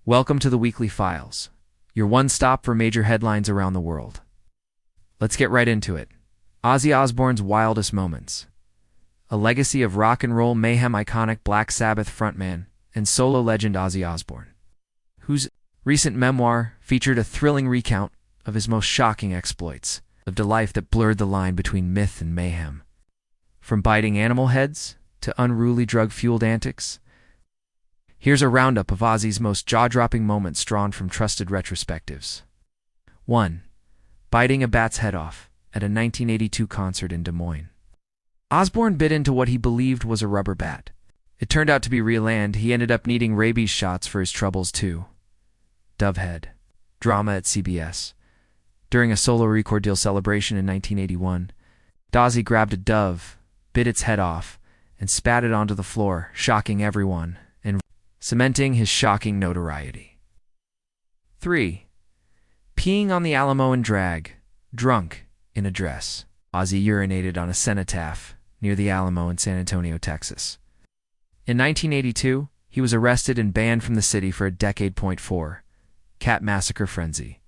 Welcome to the Weekly Files, your one-stop for major headlines around the world. Let's get right into it. Ozzy Osbourne's wildest moments. A legacy of rock and roll mayhem iconic Black Sabbath frontman and solo legend Ozzy Osbourne, whose recent memoir featured a thrilling recount of his most shocking exploits, lived a life that blurred the line between myth and mayhem. From biting animal heads to unruly drug-fueled antics, here's a roundup of Ozzy's most jaw-dropping moments drawn from trusted retrospectives. 1. Biting a bat's head off at a 1982 concert in Des Moines. Osbourne bit into what he believed was a rubber bat. It turned out to be real, and he ended up needing rabies shots for his troubles too. Dovehead. Drama at CBS. During a solo record deal celebration in 1981, Ozzy grabbed a dove, bit its head off, and spat it onto the floor, shocking everyone and cementing his shocking notoriety. 3. Peeing on the Alamo in drag, drunk, in a dress. Ozzy urinated on a cenotaph near the Alamo in San Antonio, Texas. In 1982, he was arrested and banned from the city for a decade. 4. Cat massacre frenzy.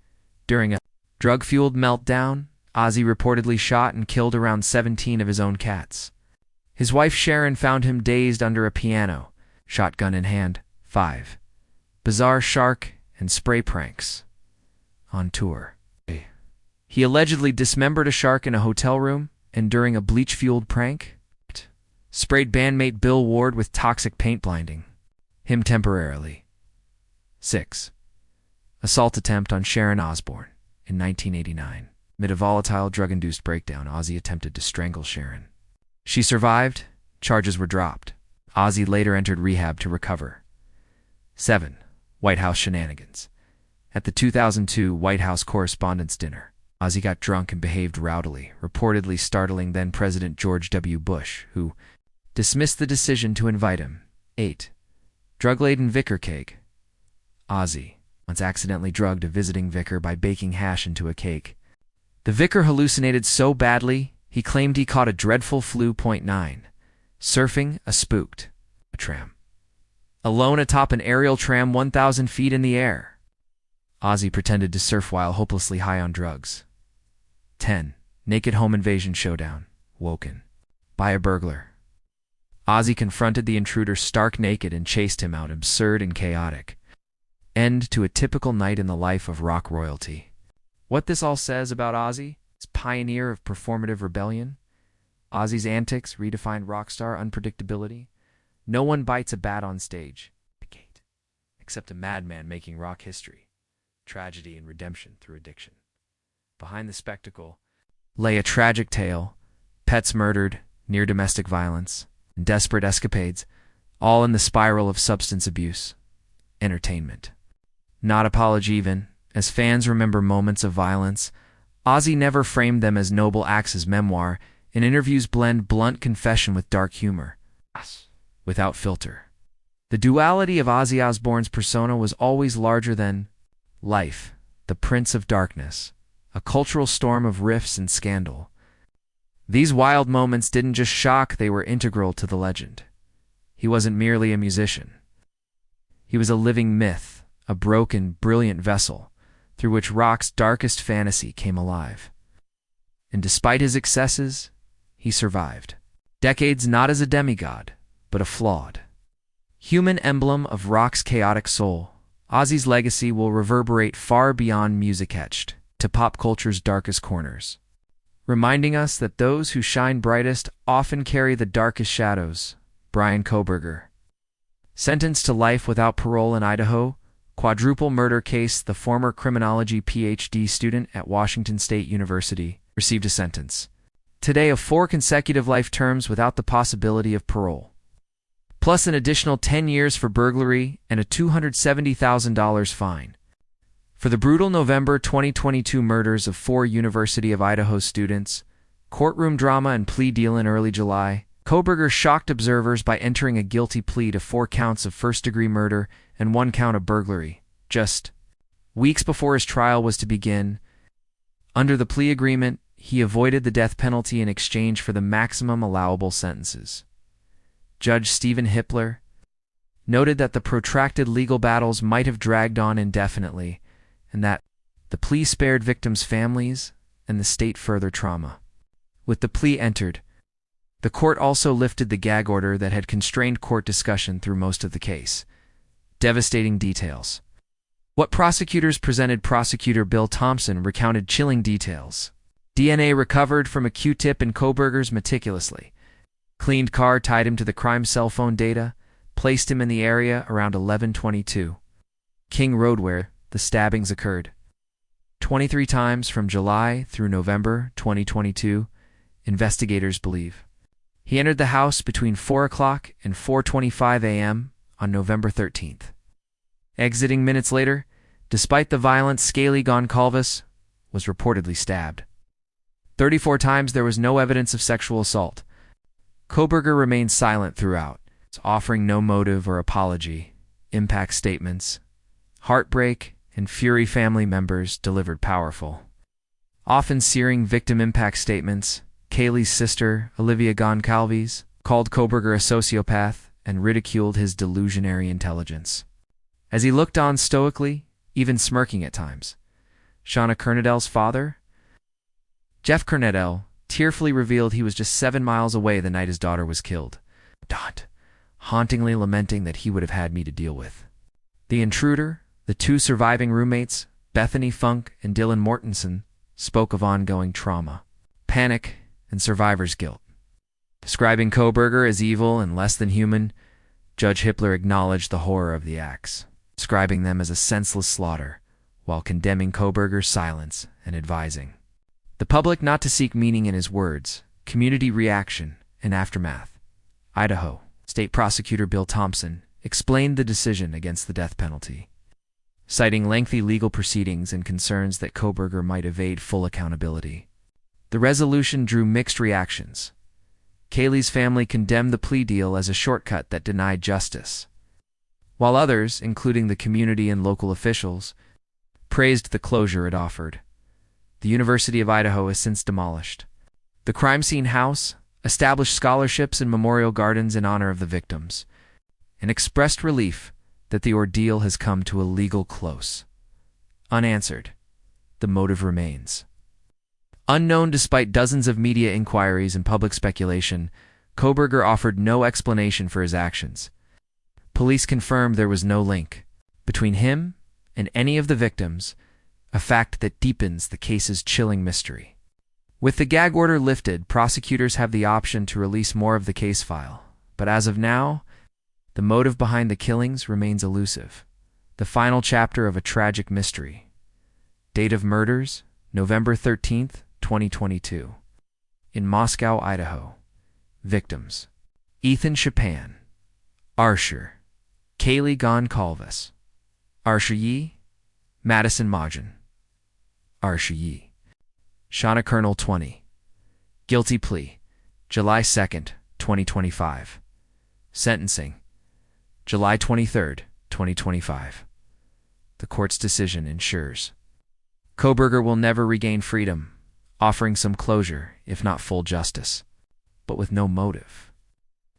During a drug-fueled meltdown, Ozzy reportedly shot and killed around 17 of his own cats. His wife Sharon found him dazed under a piano, shotgun in hand. 5. Bizarre shark and spray pranks. On tour. He allegedly dismembered a shark in a hotel room, and during a bleach-fueled prank, sprayed bandmate Bill Ward with toxic paint, blinding him temporarily. 6. Assault attempt on Sharon Osbourne in 1989. Amid a volatile drug-induced breakdown, Ozzy attempted to strangle Sharon. She survived. Charges were dropped. Ozzy later entered rehab to recover. 7. White House shenanigans. At the 2002 White House Correspondents' Dinner, Ozzy got drunk and behaved rowdily, reportedly startling then-President George W. Bush, who dismissed the decision to invite him. 8. Drug-laden vicar cake. Ozzy once accidentally drugged a visiting vicar by baking hash into a cake. The vicar hallucinated so badly, he claimed he caught a dreadful flu. 9. Surfing a spooked a tram. Alone atop an aerial tram 1,000 feet in the air, Ozzy pretended to surf while hopelessly high on drugs. 10. Naked home invasion showdown. Woken by a burglar. Ozzy confronted the intruder stark naked and chased him out. Absurd and chaotic end to a typical night in the life of rock royalty. What this all says about Ozzy, as pioneer of performative rebellion, Ozzy's antics redefined rock star unpredictability. No one bites a bat on stage, except a madman making rock history. Tragedy and redemption through addiction. Behind the spectacle lay a tragic tale, pets murdered, near domestic violence, and desperate escapades, all in the spiral of substance abuse. Entertainment. Not apology even. As fans remember moments of violence, Ozzy never framed them as noble acts. His memoir and interviews blend blunt confession with dark humor, without filter. The duality of Ozzy Osbourne's persona was always larger than life, the Prince of Darkness, a cultural storm of riffs and scandal. These wild moments didn't just shock, they were integral to the legend. He wasn't merely a musician. He was a living myth, a broken, brilliant vessel through which rock's darkest fantasy came alive. And despite his excesses, he survived. Decades not as a demigod, but a flawed human emblem of rock's chaotic soul. Ozzy's legacy will reverberate far beyond music, etched to pop culture's darkest corners, reminding us that those who shine brightest often carry the darkest shadows. Brian Kohberger. Sentenced to life without parole in Idaho, quadruple murder case. The former criminology PhD student at Washington State University received a sentence today of 4 consecutive life terms without the possibility of parole, plus an additional 10 years for burglary and a $270,000 fine for the brutal November 2022 murders of 4 University of Idaho students. Courtroom drama and plea deal. In early July, Kohberger shocked observers by entering a guilty plea to 4 counts of first-degree murder and 1 count of burglary, just weeks before his trial was to begin. Under the plea agreement, he avoided the death penalty in exchange for the maximum allowable sentences. Judge Stephen Hippler noted that the protracted legal battles might have dragged on indefinitely, and that the plea spared victims' families and the state further trauma. With the plea entered, the court also lifted the gag order that had constrained court discussion through most of the case. Devastating details. What prosecutors presented, Prosecutor Bill Thompson recounted chilling details. DNA recovered from a Q-tip in Kohberger's meticulously cleaned car tied him to the crime's cell phone data, placed him in the area around 11:22 King Road where the stabbings occurred. 23 times from July through November 2022, investigators believe. He entered the house between 4 o'clock and 4:25 a.m. on November 13th. Exiting minutes later, despite the violence, Scaly Goncalves was reportedly stabbed. 34 times there was no evidence of sexual assault. Kohberger remained silent throughout, offering no motive or apology. Impact statements, heartbreak, and fury. Family members delivered powerful, often searing victim impact statements. Kaylee's sister, Olivia Goncalves, called Kohberger a sociopath and ridiculed his delusionary intelligence. As he looked on stoically, even smirking at times, Shauna Kernadell's father, Jeff Kernadell, tearfully revealed he was just 7 miles away the night his daughter was killed, hauntingly lamenting that he would have had me to deal with. The intruder, the 2 surviving roommates, Bethany Funk and Dylan Mortensen, spoke of ongoing trauma, panic, and survivor's guilt. Describing Kohberger as evil and less than human, Judge Hippler acknowledged the horror of the acts, describing them as a senseless slaughter, while condemning Kohberger's silence and advising the public not to seek meaning in his words. Community reaction and aftermath. Idaho State Prosecutor Bill Thompson explained the decision against the death penalty, citing lengthy legal proceedings and concerns that Kohberger might evade full accountability. The resolution drew mixed reactions. Kaylee's family condemned the plea deal as a shortcut that denied justice, while others, including the community and local officials, praised the closure it offered. The University of Idaho has since demolished the crime scene house, established scholarships and memorial gardens in honor of the victims, and expressed relief that the ordeal has come to a legal close. Unanswered, the motive remains unknown. Despite dozens of media inquiries and public speculation, Kohberger offered no explanation for his actions. Police confirmed there was no link between him and any of the victims, a fact that deepens the case's chilling mystery. With the gag order lifted, prosecutors have the option to release more of the case file, but as of now, the motive behind the killings remains elusive. The final chapter of a tragic mystery. Date of murders, November 13th, 2022. In Moscow, Idaho. Victims: Ethan Chapin, Arsher, Kaylee Goncalves, Arsher Yee, Madison Majin, Arsher Yee. Shauna Kernell 20. Guilty plea, July 2nd, 2025. Sentencing, July 23rd, 2025. The court's decision ensures Kohberger will never regain freedom, offering some closure, if not full justice, but with no motive.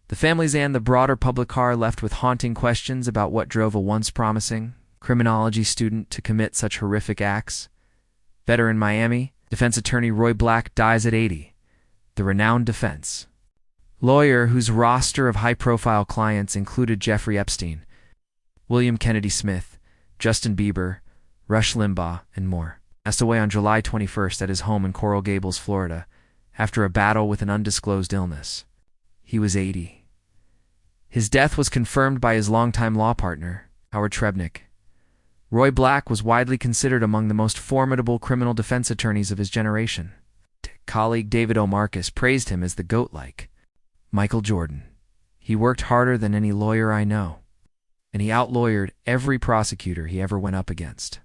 The families and the broader public are left with haunting questions about what drove a once promising criminology student to commit such horrific acts. Veteran Miami defense attorney Roy Black dies at 80. The renowned defense lawyer, whose roster of high-profile clients included Jeffrey Epstein, William Kennedy Smith, Justin Bieber, Rush Limbaugh, and more, passed away on July 21st at his home in Coral Gables, Florida, after a battle with an undisclosed illness. He was 80. His death was confirmed by his longtime law partner, Howard Trebnick. Roy Black was widely considered among the most formidable criminal defense attorneys of his generation. Colleague David O. Marcus praised him as the GOAT-like Michael Jordan. He worked harder than any lawyer I know, and he outlawyered every prosecutor he ever went up against.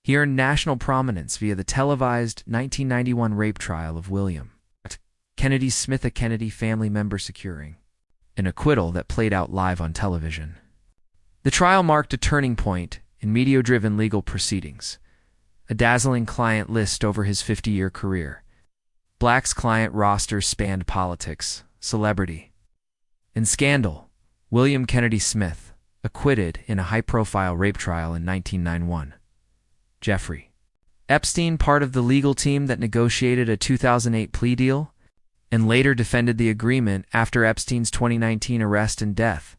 He earned national prominence via the televised 1991 rape trial of William Kennedy Smith, a Kennedy family member securing an acquittal that played out live on television. The trial marked a turning point in media-driven legal proceedings, a dazzling client list over his 50-year career. Black's client roster spanned politics, celebrity, and scandal. William Kennedy Smith, acquitted in a high-profile rape trial in 1991. Jeffrey Epstein, part of the legal team that negotiated a 2008 plea deal and later defended the agreement after Epstein's 2019 arrest and death.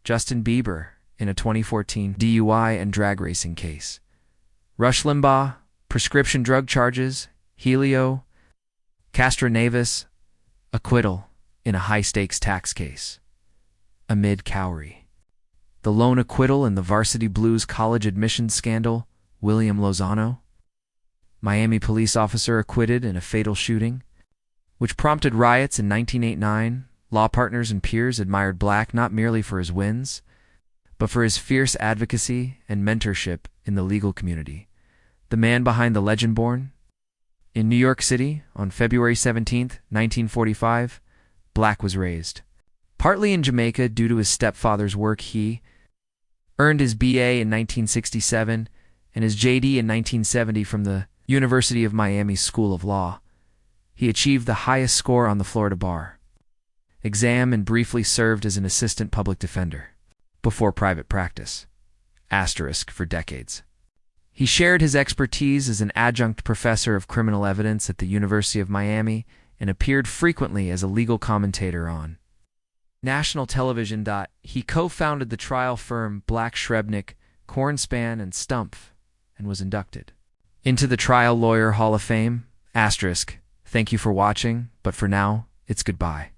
Justin Bieber, in a 2014 DUI and drag racing case. Rush Limbaugh, prescription drug charges, Helio. Castro Neves, acquittal in a high-stakes tax case. Amid Cowrie, the lone acquittal in the Varsity Blues college admissions scandal, William Lozano. Miami police officer acquitted in a fatal shooting, which prompted riots in 1989. Law partners and peers admired Black not merely for his wins, but for his fierce advocacy and mentorship in the legal community. The man behind the legend born. In New York City, on February 17, 1945, Black was raised. Partly in Jamaica due to his stepfather's work, he earned his BA in 1967 and his JD in 1970 from the University of Miami School of Law. He achieved the highest score on the Florida bar exam and briefly served as an assistant public defender before private practice, for decades. He shared his expertise as an adjunct professor of criminal evidence at the University of Miami and appeared frequently as a legal commentator on national television. He co-founded the trial firm Black Shrebnick, Cornspan, and Stumpf, and was inducted into the Trial Lawyer Hall of Fame. Thank you for watching, but for now, it's goodbye.